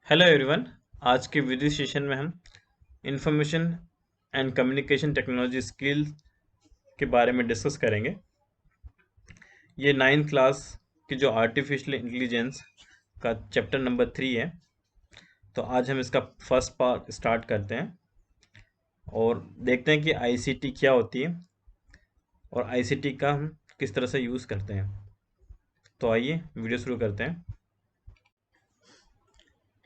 Hello everyone. आज के video session में हम information and communication technology skill के बारे में डिस्कस करेंगे। ये 9th क्लास की जो आर्टिफिशियल इंटेलिजेंस का चैप्टर नंबर 3 है। तो आज हम इसका फर्स्ट पार्ट स्टार्ट करते हैं और देखते हैं कि आईसीटी क्या होती है और आईसीटी का हम किस तरह से यूज़ करते हैं। तो आइए वीडियो शुरू करते हैं।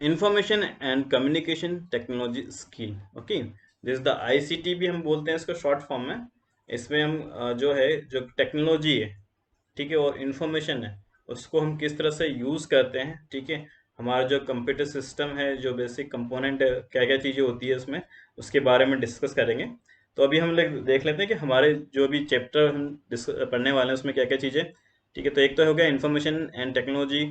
Information and communication technology skill, okay, this the ICT भी हम बोलते हैं इसको शॉर्ट फॉर्म में। इसमें हम जो है जो टेक्नोलॉजी है, ठीक है, और इंफॉर्मेशन है उसको हम किस तरह से यूज़ करते हैं, ठीक है। हमारा जो कंप्यूटर सिस्टम है, जो बेसिक कंपोनेंट है, क्या क्या चीज़ें होती है उसमें, उसके बारे में डिस्कस करेंगे। तो अभी हम लोग देख लेते हैं कि हमारे जो भी चैप्टर हम पढ़ने वाले हैं उसमें क्या क्या चीज़ें, ठीक है। तो एक तो हो गया information and technology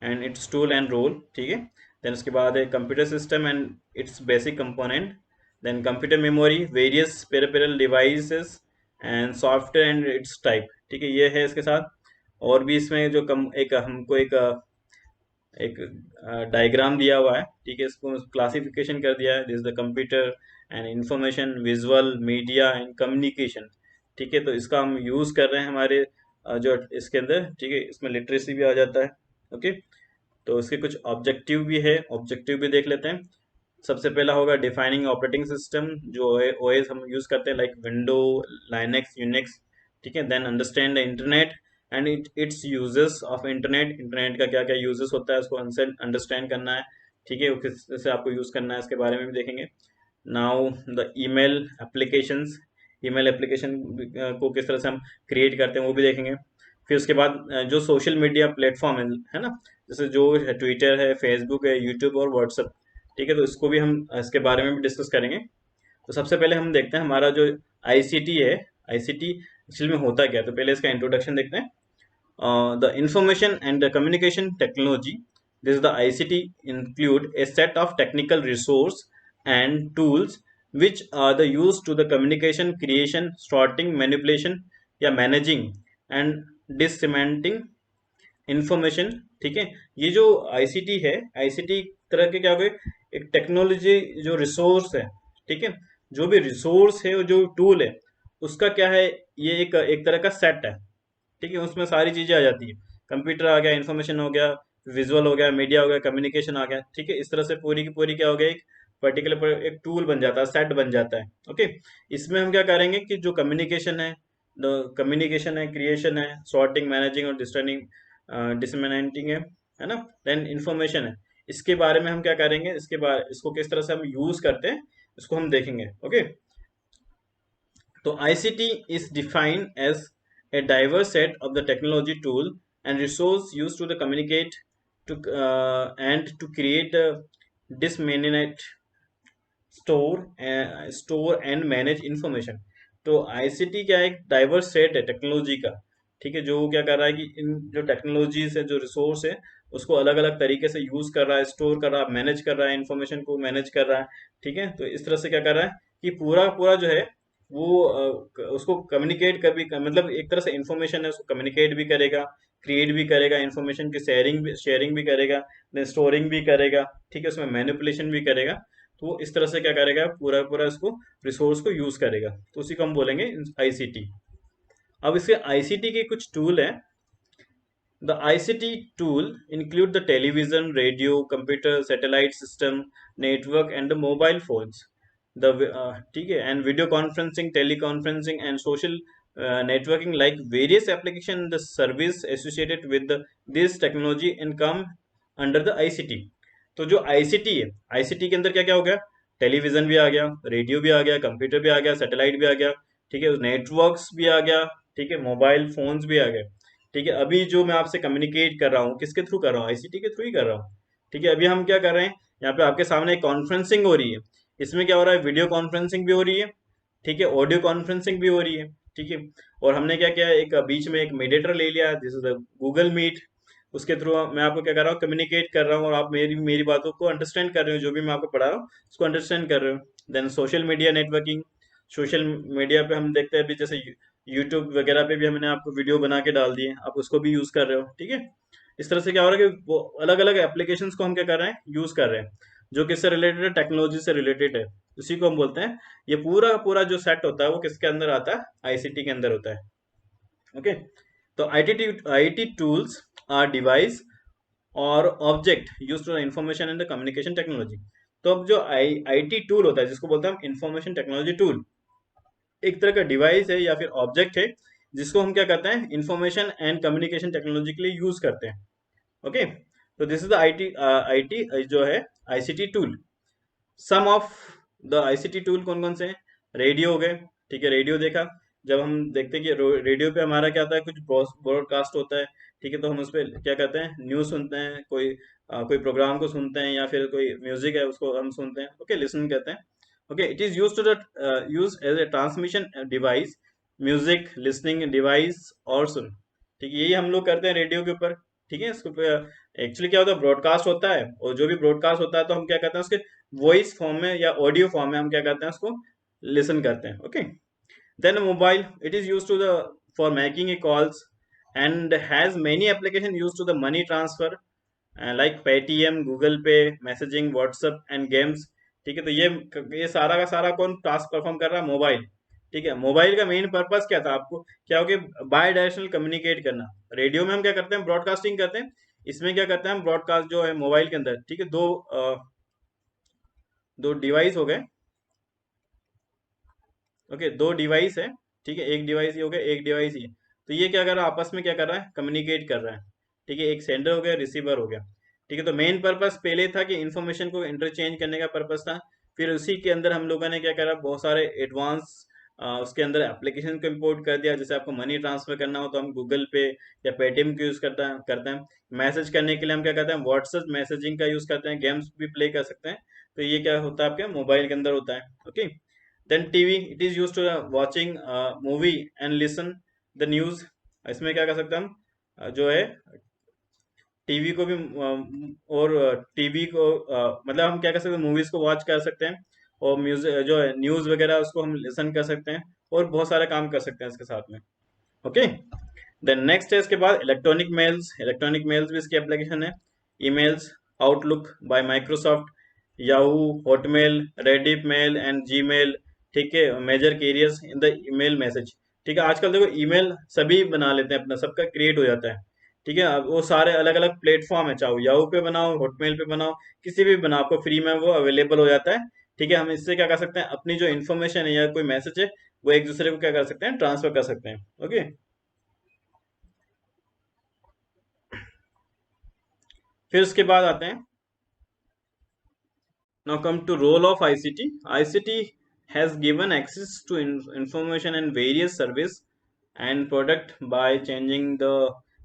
and its tool and role, ठीक है। देन उसके बाद है computer system and its basic component. Then computer memory, various peripheral devices and software and its type, ठीक है, ये है इसके साथ। और भी इसमें जो एक हमको एक डायग्राम दिया हुआ है, ठीक है, इसको क्लासिफिकेशन कर दिया है, this the computer and information visual media and communication, ठीक है। तो इसका हम यूज़ कर रहे हैं हमारे जो इसके अंदर, ठीक है, इसमें लिटरेसी भी आ जाता है, ओके। तो इसके कुछ ऑब्जेक्टिव भी है, ऑब्जेक्टिव भी देख लेते हैं। सबसे पहला होगा डिफाइनिंग ऑपरेटिंग सिस्टम, जो ओएस हम यूज करते हैं, लाइक विंडो, लाइनेक्स, यूनिक्स, ठीक है। Then understand the internet and its uses of internet, internet का क्या क्या यूजेस होता है उसको अंडरस्टैंड करना है, ठीक है, वो किस तरह से आपको यूज करना है इसके बारे में भी देखेंगे। Now the email applications, email application को किस तरह से हम क्रिएट करते हैं वो भी देखेंगे। फिर उसके बाद जो सोशल मीडिया प्लेटफॉर्म है ना, जैसे जो है ट्विटर है, फेसबुक है, यूट्यूब और व्हाट्सएप, ठीक है। तो इसको भी हम इसके बारे में भी डिस्कस करेंगे। तो सबसे पहले हम देखते हैं हमारा जो आईसीटी है, आईसीटी एक्चुअली में होता क्या है। तो पहले इसका इंट्रोडक्शन देखते हैं। The information and the communication technology, this is the ICT, include a set of technical resource and tools which are the used to the communication, creation, sorting, manipulation या managing and disseminating information, ठीक है। ये जो ICT है, ICT तरह के क्या हो गए, एक टेक्नोलॉजी जो रिसोर्स है, ठीक है, जो भी रिसोर्स है और जो टूल है उसका क्या है, ये एक एक तरह का सेट है, ठीक है। उसमें सारी चीजें आ जाती है, कंप्यूटर आ गया, इंफॉर्मेशन हो गया, विजुअल हो गया, मीडिया हो गया, कम्युनिकेशन आ गया, ठीक है। इस तरह से पूरी की पूरी क्या हो गया, एक पर्टिकुलर एक टूल बन जाता है, सेट बन जाता है, ओके। इसमें हम क्या करेंगे कि जो कम्युनिकेशन है, क्रिएशन है, सॉर्टिंग, मैनेजिंग और डिसमिनेटिंग है ना। देन इंफॉर्मेशन है, इसके बारे में हम क्या करेंगे, इसको किस तरह से हम यूज करते हैं इसको हम देखेंगे, ओके। तो ICT is defined as a diverse set of the technology tool and resource used to the communicate to and to create disseminate, store and manage information. तो आईसीटी क्या है, एक डाइवर्स सेट है टेक्नोलॉजी का, ठीक है, जो क्या कर रहा है कि इन जो टेक्नोलॉजीज है, जो रिसोर्स है, उसको अलग अलग तरीके से यूज कर रहा है, स्टोर कर रहा है, मैनेज कर रहा है, इंफॉर्मेशन को मैनेज कर रहा है, ठीक है। तो इस तरह से क्या कर रहा है कि पूरा पूरा जो है वो उसको कम्युनिकेट कर भी, मतलब एक तरह से इंफॉर्मेशन है उसको कम्युनिकेट भी करेगा, क्रिएट भी करेगा, इंफॉर्मेशन की शेयरिंग भी करेगा, स्टोरिंग भी करेगा, ठीक है, उसमें मैनिपुलेशन भी करेगा। तो वो इस तरह से क्या करेगा, पूरा पूरा इसको रिसोर्स को यूज करेगा, तो उसी को हम बोलेंगे आईसीटी। अब इसके आईसीटी के कुछ टूल हैं। The ICT tool include the television, radio, computer, satellite system, network and the mobile phones, the ठीक है, and video conferencing, teleconferencing and social networking, like various application the service associated with this technology and come under the ICT। तो जो ICT है, ICT के अंदर क्या क्या हो गया, टेलीविजन भी आ गया, रेडियो भी आ गया, कंप्यूटर भी आ गया, सैटेलाइट भी आ गया, ठीक है, नेटवर्क्स भी आ गया, ठीक है, मोबाइल फोन्स भी आ गए, ठीक है। अभी जो मैं आपसे कम्युनिकेट कर रहा हूँ किसके थ्रू कर रहा हूँ, आईसीटी के थ्रू ही कर रहा हूँ, ठीक है। अभी हम क्या कर रहे हैं, यहाँ पे आपके सामने कॉन्फ्रेंसिंग हो रही है, इसमें क्या हो रहा है, वीडियो कॉन्फ्रेंसिंग भी हो रही है, ठीक है, ऑडियो कॉन्फ्रेंसिंग भी हो रही है, ठीक है। और हमने क्या किया, एक बीच में एक मीडिएटर ले लिया, this is the Google Meet. उसके थ्रू मैं आपको क्या कर रहा हूँ, कम्युनिकेट कर रहा हूँ और आप मेरी मेरी बातों को अंडरस्टैंड कर रहे हो, जो भी मैं आपको पढ़ा रहा हूँ उसको अंडरस्टैंड कर रहे हो। Then social media networking, social media पे हम देखते हैं अभी, जैसे यूट्यूब वगैरह पे भी हमने आपको वीडियो बना के डाल दिए, आप उसको भी यूज कर रहे हो, ठीक है। इस तरह से क्या हो रहा है कि वो अलग अलग एप्लीकेशंस को हम क्या कर रहे हैं, यूज कर रहे हैं, जो किससे रिलेटेड है, टेक्नोलॉजी से रिलेटेड है। उसी को हम बोलते हैं, ये पूरा का पूरा जो सेट होता है वो किसके अंदर आता है, आईसीटी के अंदर होता है। ओके, तो आईटी टूल्स आर डिवाइस और object use to information and the communication technology. तो अब जो आईटी टूल होता है, जिसको बोलते हैं हम इंफॉर्मेशन टेक्नोलॉजी टूल, एक तरह का डिवाइस है या फिर ऑब्जेक्ट है, जिसको हम क्या करते हैं, इंफॉर्मेशन एंड कम्युनिकेशन टेक्नोलॉजी के लिए यूज करते हैं। ओके, तो दिस इज द आईटी जो है ICT tool. Some of the ICT tool कौन कौन से हैं, रेडियो हो गए, ठीक है, रेडियो देखा, जब हम देखते हैं कि रेडियो पे हमारा क्या होता है, कुछ ब्रॉडकास्ट होता है, ठीक है, तो हम उस पर क्या करते हैं, न्यूज सुनते हैं, कोई प्रोग्राम को सुनते हैं, या फिर कोई म्यूजिक है उसको हम सुनते हैं, ओके, लिसन कहते हैं। Okay, it is use to the use as a transmission device, music listening device और सुन, ठीक है, यही हम लोग करते हैं रेडियो के ऊपर। ठीक है, इसको एक्चुअली क्या होता है, ब्रॉडकास्ट होता है, और जो भी ब्रॉडकास्ट होता है तो हम क्या करते हैं, उसके वॉइस फॉर्म में या ऑडियो फॉर्म में हम क्या करते हैं, उसको लिसन करते हैं। Okay, then mobile, it is use to the for making a calls and has many application use to the money transfer like Paytm, Google Pay, messaging, WhatsApp and games. ठीक है, तो ये सारा का सारा कौन टास्क परफॉर्म कर रहा है, मोबाइल। ठीक है, मोबाइल का मेन पर्पस क्या था, आपको क्या हो कि बाय डायरेक्शनल कम्युनिकेट करना। रेडियो में हम क्या करते हैं, ब्रॉडकास्टिंग करते हैं, इसमें क्या करते हैं हम, ब्रॉडकास्ट जो है मोबाइल के अंदर, ठीक है, दो डिवाइस हो गए। ओके, दो डिवाइस है, ठीक है, एक डिवाइस ये हो गया, एक डिवाइस ये, तो ये क्या कर रहा है, आपस में क्या कर रहा है, कम्युनिकेट कर रहा है। ठीक है, एक सेंडर हो गया, रिसीवर हो गया। ठीक है, तो मेन पर्पस पहले था कि इन्फॉर्मेशन को इंटरचेंज करने का पर्पस था। फिर उसी के अंदर हम लोगों ने क्या करा, बहुत सारे एडवांस उसके अंदर एप्लीकेशन को इंपोर्ट कर दिया। जैसे आपको मनी ट्रांसफर करना हो तो हम गूगल पे या पेटीएम का यूज करते हैं। मैसेज करने के लिए हम क्या करते हैं, व्हाट्सएप मैसेजिंग का यूज करते हैं, गेम्स भी प्ले कर सकते हैं। तो ये क्या होता है, आपके मोबाइल के अंदर होता है। Okay, then TV, it is use to watching movie and listen the news. इसमें क्या कर सकते हैं हम, जो है टीवी को भी और टीवी को मतलब हम क्या कर सकते हैं, मूवीज को वॉच कर सकते हैं, और म्यूजिक जो है न्यूज वगैरह उसको हम लिसन कर सकते हैं, और बहुत सारे काम कर सकते हैं इसके साथ में। ओके, देन नेक्स्ट है इसके बाद इलेक्ट्रॉनिक मेल्स। इलेक्ट्रॉनिक मेल्स भी इसकी एप्लीकेशन है। Emails, Outlook by Microsoft, Yahoo, Hotmail, Reddit mail and Gmail. ठीक है, major carriers in the email message. ठीक है, आजकल देखो ईमेल सभी बना लेते हैं, अपना सबका क्रिएट हो जाता है। ठीक है, अब वो सारे अलग अलग प्लेटफॉर्म है, चाहे याहू पे बनाओ, हॉटमेल पे बनाओ, किसी भी बनाओ, आपको फ्री में वो अवेलेबल हो जाता है। ठीक है, हम इससे क्या कर सकते हैं, अपनी जो इन्फॉर्मेशन है या कोई मैसेज है, वो एक दूसरे को क्या कर सकते हैं, ट्रांसफर कर सकते हैं। ओके, फिर उसके बाद आते हैं, now come to role of ICT. ICT has given access to information and various service and product by changing the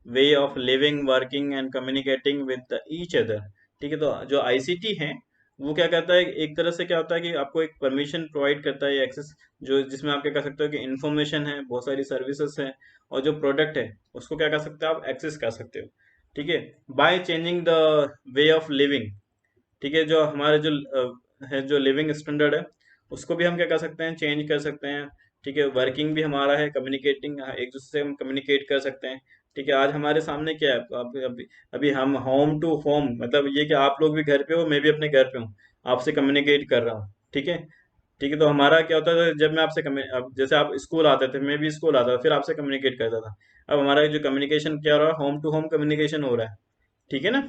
way of living, working and communicating with each other. ठीक है, तो जो आईसीटी है वो क्या करता है, एक तरह से क्या होता है कि आपको एक परमिशन प्रोवाइड करता है, एक्सेस, जो जिसमें आप क्या कर सकते हो कि इन्फॉर्मेशन है, बहुत सारी सर्विसेज है, और जो प्रोडक्ट है उसको क्या कर सकते हो, आप एक्सेस कर सकते हो। ठीक है, by changing the way of living. ठीक है, जो हमारे जो है, जो लिविंग स्टैंडर्ड है, उसको भी हम क्या कर सकते हैं, चेंज कर सकते हैं। ठीक है, वर्किंग भी हमारा है, कम्युनिकेटिंग, एक दूसरे से हम कम्युनिकेट कर सकते हैं। ठीक है, आज हमारे सामने क्या है, अभी हम होम टू होम, मतलब ये कि आप लोग भी घर पे हो, मैं भी अपने घर पे हूँ, आपसे कम्युनिकेट कर रहा हूँ। ठीक है, ठीक है, तो हमारा क्या होता था, जब मैं आपसे अब जैसे आप स्कूल आते थे, मैं भी स्कूल आता था, फिर आपसे कम्युनिकेट करता था। अब हमारा जो कम्युनिकेशन क्या हो रहा है, होम टू होम कम्युनिकेशन हो रहा है। ठीक है ना,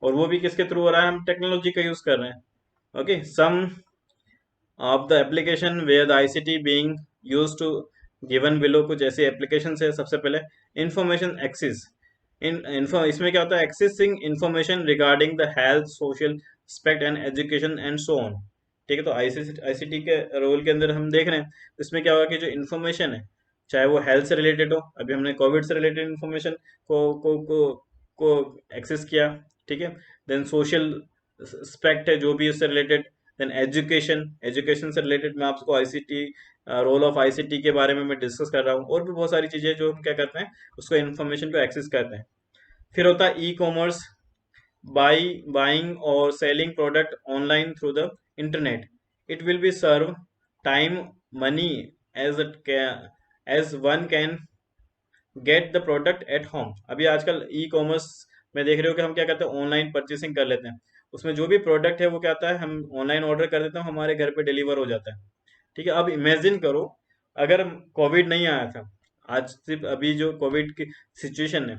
और वो भी किसके थ्रू हो रहा है, हम टेक्नोलॉजी का यूज कर रहे हैं। Okay, some of the application where the ICT being used to given below, कुछ ऐसे एप्लीकेशन है। सबसे पहले इंफॉर्मेशन एक्सेस, इन इन्फो इसमें क्या होता है, accessing information regarding the health, social aspect and education and so on. ठीक है, तो आईसीटी के रोल के अंदर हम देख रहे हैं, तो इसमें क्या होगा कि जो इन्फॉर्मेशन है, चाहे वो हेल्थ से रिलेटेड हो, अभी हमने कोविड से रिलेटेड इन्फॉर्मेशन को एक्सेस किया। ठीक है, देन सोशल एस्पेक्ट है जो भी उससे रिलेटेड, देन एजुकेशन, एजुकेशन से रिलेटेड मैं आपको आईसीटी, रोल ऑफ आईसीटी के बारे में मैं डिस्कस कर रहा हूँ, और भी बहुत सारी चीजें जो हम क्या करते हैं, उसको इन्फॉर्मेशन को एक्सेस करते हैं। फिर होता है ई कॉमर्स, बाइंग और selling product online through the internet. It will be serve time, money, as as one can get the product at home. अभी आजकल ई कॉमर्स मैं देख रहे हो कि हम क्या करते हैं, ऑनलाइन परचेसिंग कर लेते हैं। उसमें जो भी प्रोडक्ट है वो क्या होता है, हम ऑनलाइन ऑर्डर कर देते हैं, हमारे घर पे डिलीवर हो जाता है। ठीक है, अब इमेजिन करो अगर कोविड नहीं आया था, आज सिर्फ अभी जो कोविड की सिचुएशन है,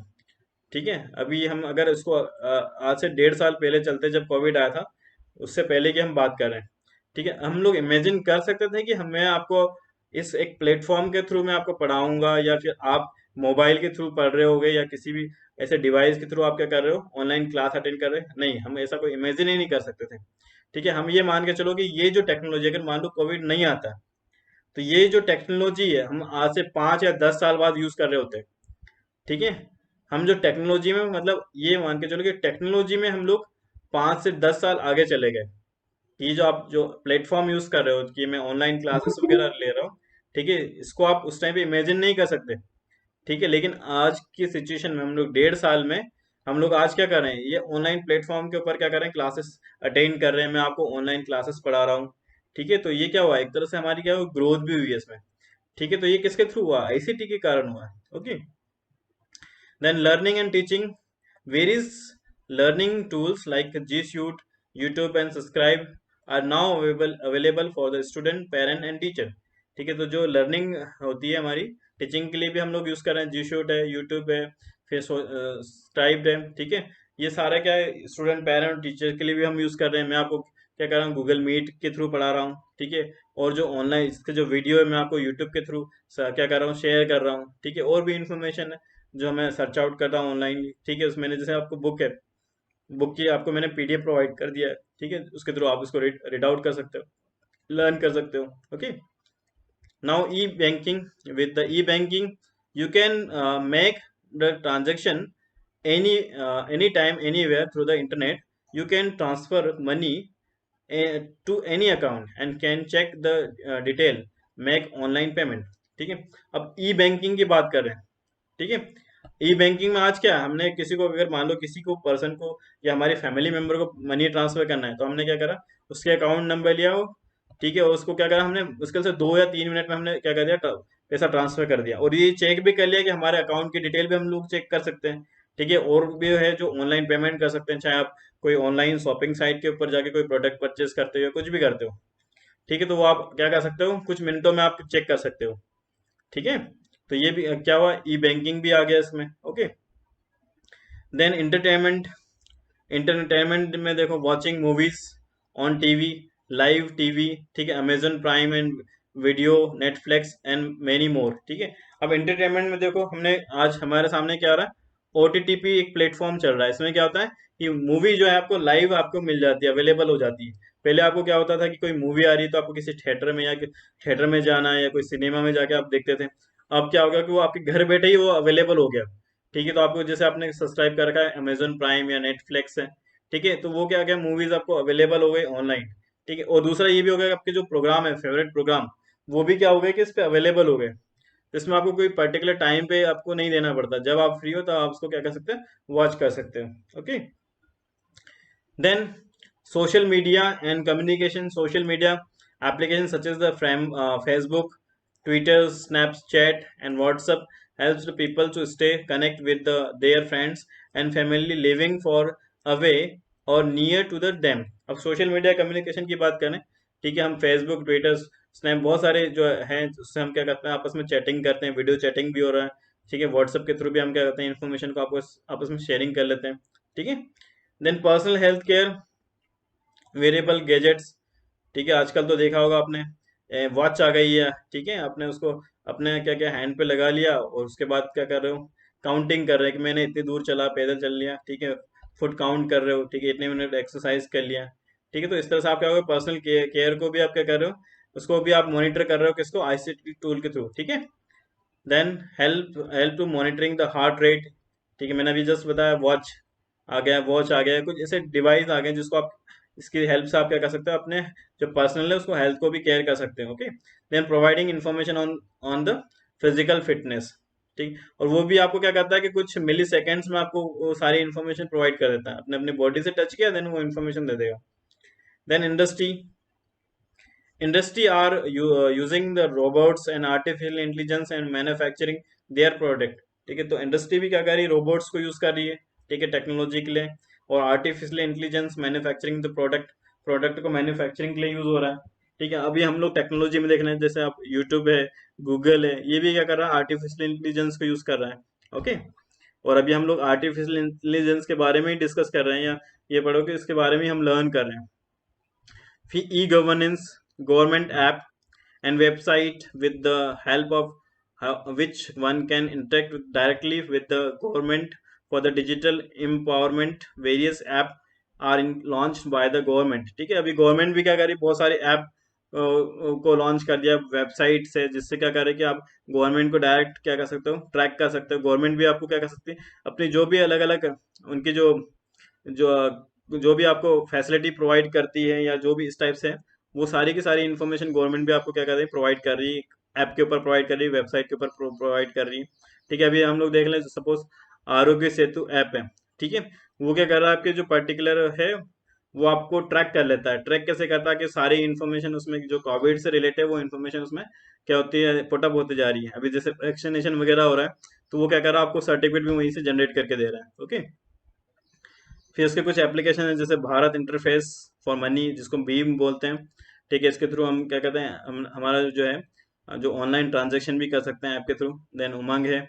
ठीक है, अभी हम अगर इसको आज से 1.5 साल पहले चलते जब कोविड आया था, उससे पहले की हम बात कर रहे हैं। ठीक है, हम लोग इमेजिन कर सकते थे कि मैं आपको इस एक प्लेटफॉर्म के थ्रू मैं आपको पढ़ाऊंगा, या फिर आप मोबाइल के थ्रू पढ़ रहे होगे, या किसी भी ऐसे डिवाइस के थ्रू आप क्या कर रहे हो, ऑनलाइन क्लास अटेंड कर रहे हैं? नहीं, हम ऐसा कोई इमेजिन ही नहीं कर सकते थे। ठीक है, हम ये मान के चलो कि ये जो टेक्नोलॉजी, अगर मान लो कोविड नहीं आता, तो ये जो टेक्नोलॉजी है हम आज से 5 या 10 साल बाद यूज कर रहे होते। ठीक है, हम जो टेक्नोलॉजी में, मतलब ये मान के चलो कि टेक्नोलॉजी में हम लोग 5 से 10 साल आगे चले गए। ये जो आप जो प्लेटफॉर्म यूज कर रहे हो कि मैं ऑनलाइन क्लासेस वगैरह ले रहा हूँ, ठीक है, इसको आप उस टाइम पे इमेजिन नहीं कर सकते। ठीक है, लेकिन आज की सिचुएशन में हम लोग 1.5 साल में, हम लोग आज क्या कर रहे हैं, ये ऑनलाइन प्लेटफॉर्म के ऊपर क्या कर रहे हैं, क्लासेस अटेंड कर रहे हैं, मैं आपको ऑनलाइन क्लासेस पढ़ा रहा हूँ। ठीक है, तो ये क्या हुआ, एक तरह से हमारी क्या हुआ, ग्रोथ भी हुई है इसमें। ठीक है, तो ये किसके थ्रू हुआ, आईसीटी के कारण हुआ है। Okay, then learning and teaching, various learning tools like G Suite, YouTube and Subscribe are now available for the student, parent and teacher। ठीक है, तो जो लर्निंग होती है हमारी टीचिंग के लिए भी हम लोग यूज कर रहे हैं, जी शूट है, यूट्यूब है, फिर स्क्राइब है। ठीक है, ये सारा क्या है, स्टूडेंट, पेरेंट और टीचर के लिए भी हम यूज कर रहे हैं। मैं आपको क्या कर रहा हूँ, गूगल मीट के थ्रू पढ़ा रहा हूँ। ठीक है, और जो ऑनलाइन इसके जो वीडियो है मैं आपको यूट्यूब के थ्रू क्या कर रहा हूँ, शेयर कर रहा हूँ। ठीक है, और भी इंफॉर्मेशन है जो मैं सर्च आउट करता हूँ ऑनलाइन। ठीक है, उसमें जैसे आपको बुक है, बुक की आपको मैंने पीडीएफ प्रोवाइड कर दिया है। ठीक है, उसके थ्रू आप उसको रीड आउट कर सकते हो, लर्न कर सकते हो। Okay, now e-banking, with the e-banking you can make the transaction anytime anywhere through the internet। you can transfer money to any account and can check the detail, make online payment। ठीक है, अब ई banking की बात कर रहे हैं। ठीक है, ई बैंकिंग में आज क्या है, हमने किसी को, अगर मान लो किसी को, पर्सन को या हमारी फैमिली मेंबर को मनी ट्रांसफर करना है, तो हमने क्या करा, उसके अकाउंट नंबर लिया हो। ठीक है, और उसको क्या करा हमने, मुश्किल से 2 या 3 मिनट में हमने क्या कर दिया, पैसा ट्रांसफर कर दिया, और ये चेक भी कर लिया कि हमारे अकाउंट की डिटेल भी हम लोग चेक कर सकते हैं। ठीक है, और भी है जो ऑनलाइन पेमेंट कर सकते हैं, चाहे आप कोई ऑनलाइन शॉपिंग साइट के ऊपर जाके कोई प्रोडक्ट परचेज करते हो, कुछ भी करते हो। ठीक है, तो वो आप क्या कर सकते हो, कुछ मिनटों में आप चेक कर सकते हो। ठीक है, तो ये भी क्या हुआ, ई बैंकिंग भी आ गया इसमें। ओके, देन एंटरटेनमेंट, एंटरटेनमेंट में देखो, watching movies on TV, live TV. ठीक है, Amazon prime and video, Netflix and many more. ठीक है, अब एंटरटेनमेंट में देखो, हमने आज हमारे सामने क्या आ रहा है, ओटीटीपी एक प्लेटफॉर्म चल रहा है। इसमें क्या होता है कि मूवी जो है आपको लाइव आपको मिल जाती है, अवेलेबल हो जाती है। पहले आपको क्या होता था कि कोई मूवी आ रही है तो आपको किसी थिएटर में, या थिएटर में जाना है, या कोई सिनेमा में जाके आप देखते थे। अब क्या होगा कि वो आपके घर बैठे ही वो अवेलेबल हो गया। ठीक है, तो आपको जैसे आपने सब्सक्राइब कर रखा है अमेजन प्राइम या नेटफ्लिक्स है, ठीक है, तो वो क्या क्या मूवीज आपको अवेलेबल हो गई ऑनलाइन। ठीक है, और दूसरा ये भी हो गया कि आपके जो प्रोग्राम है, फेवरेट प्रोग्राम, वो भी क्या हो गए कि इस पे अवेलेबल हो गए। तो इसमें आपको कोई पर्टिकुलर टाइम पे आपको नहीं देना पड़ता, जब आप फ्री हो तो आप उसको क्या कर सकते हैं, वॉच कर सकते हो। Okay, then social media and communication, social media applications such as the Facebook, Twitter, Snapchat and WhatsApp helps the people to stay connect with their friends and family living for away or near to them। अब social media communication की बात करें, ठीक है, हम Facebook, Twitter, snap, बहुत सारे जो हैं उससे हम क्या करते हैं, आपस में चैटिंग करते हैं, वीडियो चैटिंग भी हो रहा है। ठीक है, व्हाट्सएप के थ्रू भी हम क्या करते हैं, इन्फॉर्मेशन को आपस आपस में शेयरिंग कर लेते हैं। ठीक है, then personal health care, variable gadgets. ठीक है, आजकल तो देखा होगा आपने, वॉच आ गई है। ठीक है, आपने उसको अपने क्या क्या हैंड पे लगा लिया, और उसके बाद क्या कर रहे हो, काउंटिंग कर रहे हैं कि मैंने इतनी दूर चला, पैदल चल लिया। ठीक है, फुट काउंट कर रहे हो। ठीक है, इतने मिनट एक्सरसाइज कर लिया। ठीक है, तो इस तरह से आप क्या होगा, पर्सनल केयर को भी आप क्या कर रहे हो, उसको भी आप मॉनिटर कर रहे हो, किसको, आईसीटी टूल के थ्रू। ठीक है, then help help to monitoring the heart rate. ठीक है, मैंने अभी जस्ट बताया, वॉच आ गया, वॉच आ गया, कुछ ऐसे डिवाइस आ गए जिसको आप, इसकी हेल्प से आप क्या कर सकते हो, अपने जो पर्सनल है उसको, हेल्थ को भी केयर कर सकते हैं। Okay, then providing information on on the physical fitness. ठीक, और वो भी आपको क्या करता है कि कुछ मिली सेकेंड्स में आपको वो सारी इन्फॉर्मेशन प्रोवाइड कर देता है, अपने अपनी बॉडी से टच किया, देन वो इन्फॉर्मेशन दे देगा। Then industry are using the robots and artificial intelligence and manufacturing their product। ठीक है, तो इंडस्ट्री भी क्या कर रही है, रोबोट्स को यूज कर रही है। ठीक है, टेक्नोलॉजी के लिए। और artificial intelligence manufacturing the product, product को मैन्युफैक्चरिंग के लिए यूज हो रहा है। ठीक है, अभी हम लोग टेक्नोलॉजी में देख रहे हैं, जैसे आप यूट्यूब है, गूगल है, ये भी क्या कर रहा है, आर्टिफिशियल इंटेलिजेंस को यूज कर रहा है। ओके, और अभी हम लोग आर्टिफिशियल इंटेलिजेंस के बारे में ही डिस्कस कर रहे हैं, या ये पढ़ो कि इसके बारे में ही हम लर्न कर रहे हैं। फिर e governance, government app and website with the help of which one can interact directly with the government for the digital empowerment. Various app are launched by the government। ठीक है, अभी गवर्नमेंट भी क्या कर रही है, बहुत सारे ऐप को लॉन्च कर दिया वेबसाइट से, जिससे क्या करे कि आप गवर्नमेंट को डायरेक्ट क्या कर सकते हो, ट्रैक कर सकते हो। गवर्नमेंट भी आपको क्या कर सकती है, अपनी जो भी अलग अलग उनकी जो भी आपको फैसिलिटी प्रोवाइड करती है, या जो भी इस टाइप से है, वो सारी की सारी इन्फॉर्मेशन गवर्नमेंट भी आपको क्या कर रही है, प्रोवाइड कर रही है, ऐप के ऊपर प्रोवाइड कर रही है, वेबसाइट के ऊपर प्रोवाइड कर रही है। ठीक है, अभी हम लोग देख लें, सपोज आरोग्य सेतु ऐप है। ठीक है, वो क्या कर रहा है, आपके जो पर्टिकुलर है वो आपको ट्रैक कर लेता है। ट्रैक कैसे करता है कि सारी इन्फॉर्मेशन उसमें जो कोविड से रिलेटेड, वो इन्फॉर्मेशन उसमें क्या होती है, पुटअप होती जा रही है। अभी जैसे वैक्सीनेशन वगैरह हो रहा है, तो वो क्या कर रहा है, आपको सर्टिफिकेट भी वहीं से जनरेट करके दे रहा है। ओके, फिर उसके कुछ एप्लीकेशन है, जैसे भारत इंटरफेस फॉर मनी, जिसको भीम बोलते हैं। ठीक है, इसके थ्रू हम क्या कहते हैं, हमारा जो है, जो ऑनलाइन ट्रांजैक्शन भी कर सकते हैं ऐप के थ्रू। देन उमंग है,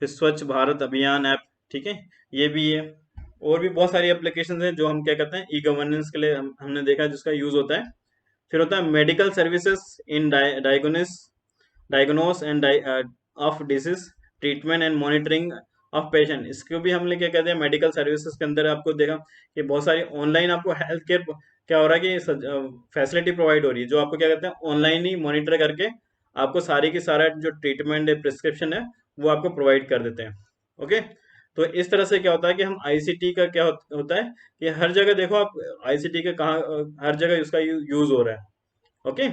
फिर स्वच्छ भारत अभियान ऐप। ठीक है, ये भी है। और भी बहुत सारी एप्लीकेशन हैं जो हम क्या कहते हैं, ई गवर्नेंस के लिए हमने देखा है, जिसका यूज होता है। फिर होता है medical services in diagnose end of disease, treatment and monitoring of patient. इसको भी हमने क्या कहते हैं, मेडिकल सर्विसेज के अंदर आपको देखा कि बहुत सारी ऑनलाइन आपको हेल्थ केयर क्या हो रहा है कि फैसिलिटी प्रोवाइड हो रही है, जो आपको क्या कहते हैं, ऑनलाइन ही मॉनिटर करके आपको सारी की सारा जो ट्रीटमेंट है, प्रिस्क्रिप्शन है, वो आपको प्रोवाइड कर देते हैं। ओके, तो इस तरह से क्या होता है कि हम आईसीटी का क्या होता है कि हर जगह देखो आप, आईसीटी का कहाँ हर जगह उसका यूज हो रहा है। ओके,